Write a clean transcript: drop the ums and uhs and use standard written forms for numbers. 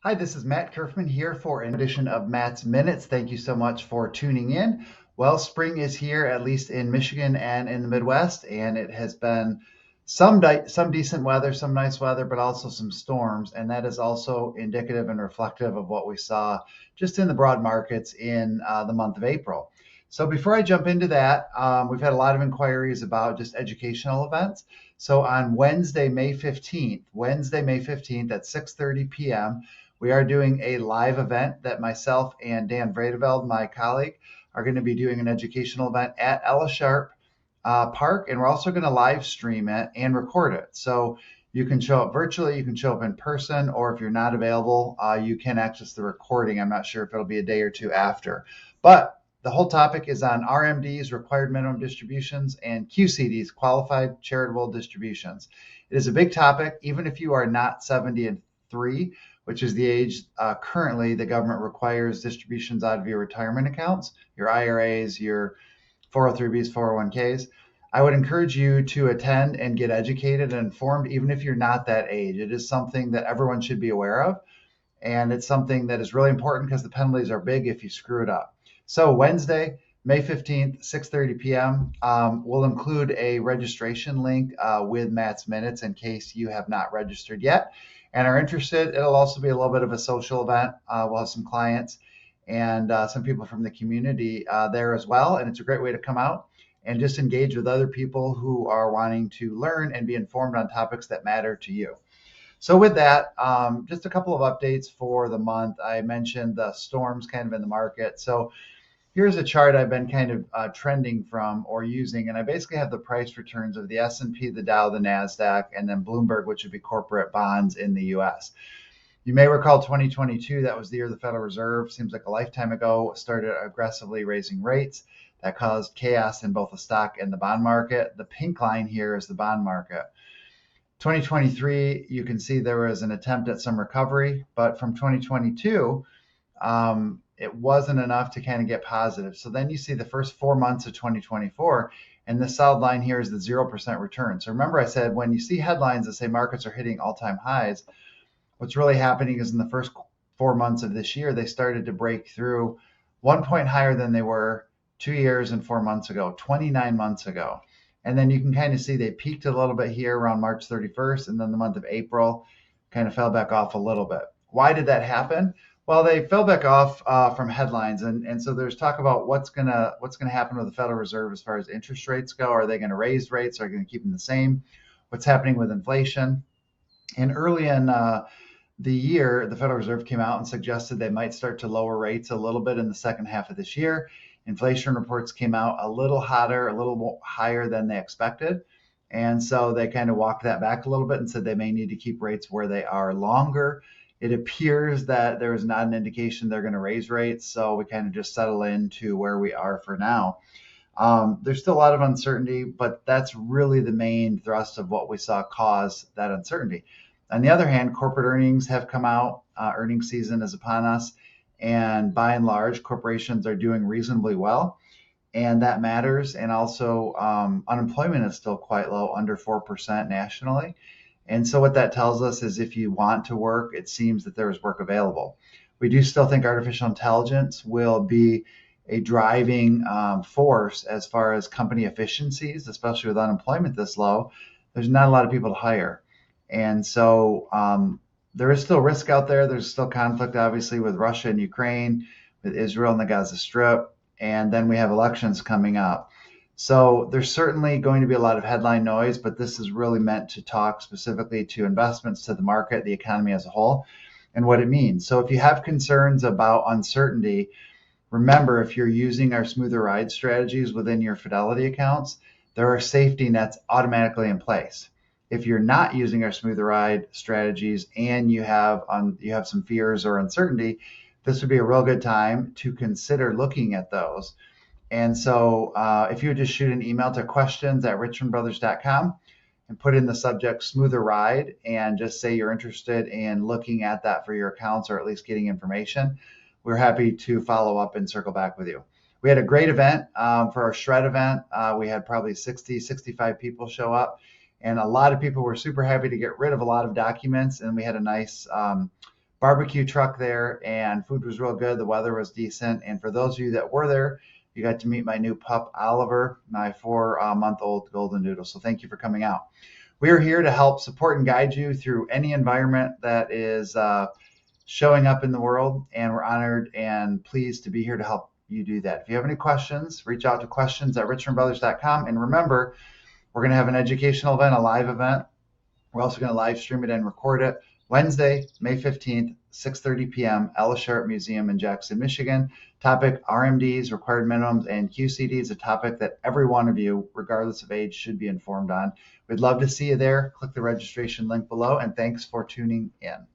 Hi, this is Matt Curfman here for an edition of Matt's Minutes. Thank you so much for tuning in. Well, spring is here, at least in Michigan and in the Midwest, and it has been some decent weather, some nice weather, but also some storms, and that is also indicative and reflective of what we saw just in the broad markets in the month of April. So before I jump into that, we've had a lot of inquiries about just educational events. So on Wednesday, May 15th at 6:30 p.m., we are doing a live event that myself and Dan Vredeveld, my colleague, are going to be doing an educational event at Ella Sharp Park, and we're also going to live stream it and record it. So you can show up virtually, you can show up in person, or if you're not available, you can access the recording. I'm not sure if it'll be a day or two after. But the whole topic is on RMDs, required minimum distributions, and QCDs, qualified charitable distributions. It is a big topic, even if you are not 73, which is the age currently the government requires distributions out of your retirement accounts, your IRAs, your 403bs, 401ks. I would encourage you to attend and get educated and informed, even if you're not that age. It is something that everyone should be aware of. And it's something that is really important because the penalties are big if you screw it up. So Wednesday, May 15th, 6:30 p.m. We'll include a registration link with Matt's Minutes in case you have not registered yet and are interested. It'll also be a little bit of a social event. We'll have some clients and some people from the community there as well. And it's a great way to come out and just engage with other people who are wanting to learn and be informed on topics that matter to you. So with that, just a couple of updates for the month. I mentioned the storms kind of in the market. So here's a chart I've been kind of trending from or using, and I basically have the price returns of the S&P, the Dow, the NASDAQ, and then Bloomberg, which would be corporate bonds in the U.S. You may recall 2022, that was the year the Federal Reserve, seems like a lifetime ago, started aggressively raising rates. That caused chaos in both the stock and the bond market. The pink line here is the bond market. 2023, you can see there was an attempt at some recovery, but from 2022, it wasn't enough to kind of get positive. So then you see the first 4 months of 2024, and the solid line here is the 0% return. So remember I said when you see headlines that say markets are hitting all-time highs, what's really happening is in the first 4 months of this year, they started to break through 1 point higher than they were 2 years and 4 months ago, 29 months ago. And then you can kind of see they peaked a little bit here around March 31st, and then the month of April kind of fell back off a little bit. Why did that happen? Well, they fell back off from headlines, and so there's talk about what's gonna happen with the Federal Reserve as far as interest rates go. Are they going to raise rates? Are they going to keep them the same? What's happening with inflation? And early in the year, the Federal Reserve came out and suggested they might start to lower rates a little bit in the second half of this year. Inflation reports came out a little hotter, a little higher than they expected. And so they kind of walked that back a little bit and said they may need to keep rates where they are longer. It appears that there is not an indication they're going to raise rates. So we kind of just settle into where we are for now. There's still a lot of uncertainty, but that's really the main thrust of what we saw cause that uncertainty. On the other hand, corporate earnings have come out. Earnings season is upon us. And by and large, corporations are doing reasonably well. And that matters. And also, unemployment is still quite low, under 4% nationally. And so what that tells us is if you want to work, it seems that there is work available. We do still think artificial intelligence will be a driving force as far as company efficiencies, especially with unemployment this low. There's not a lot of people to hire. And so there is still risk out there. There's still conflict, obviously, with Russia and Ukraine, with Israel and the Gaza Strip. And then we have elections coming up. So there's certainly going to be a lot of headline noise, but this is really meant to talk specifically to investments, to the market, the economy as a whole, and what it means. So if you have concerns about uncertainty, remember, if you're using our smoother ride strategies within your Fidelity accounts, there are safety nets automatically in place. If you're not using our smoother ride strategies and you have some fears or uncertainty, this would be a real good time to consider looking at those. And so if you would just shoot an email to questions@richmondbrothers.com and put in the subject smoother ride and just say you're interested in looking at that for your accounts or at least getting information, we're happy to follow up and circle back with you. We had a great event for our shred event. We had probably 60, 65 people show up, and a lot of people were super happy to get rid of a lot of documents, and we had a nice barbecue truck there, and food was real good. The weather was decent. And for those of you that were there, you got to meet my new pup, Oliver, my 4-month-old golden doodle. So thank you for coming out. We are here to help support and guide you through any environment that is showing up in the world, and we're honored and pleased to be here to help you do that. If you have any questions, reach out to questions@richmondbrothers.com. And remember, we're going to have an educational event, a live event. We're also going to live stream it and record it Wednesday, May 15th, 6:30 p.m., Ellis Sharp Museum in Jackson, Michigan. Topic: RMDs, required minimums, and QCDs, a topic that every one of you, regardless of age, should be informed on. We'd love to see you there. Click the registration link below, and thanks for tuning in.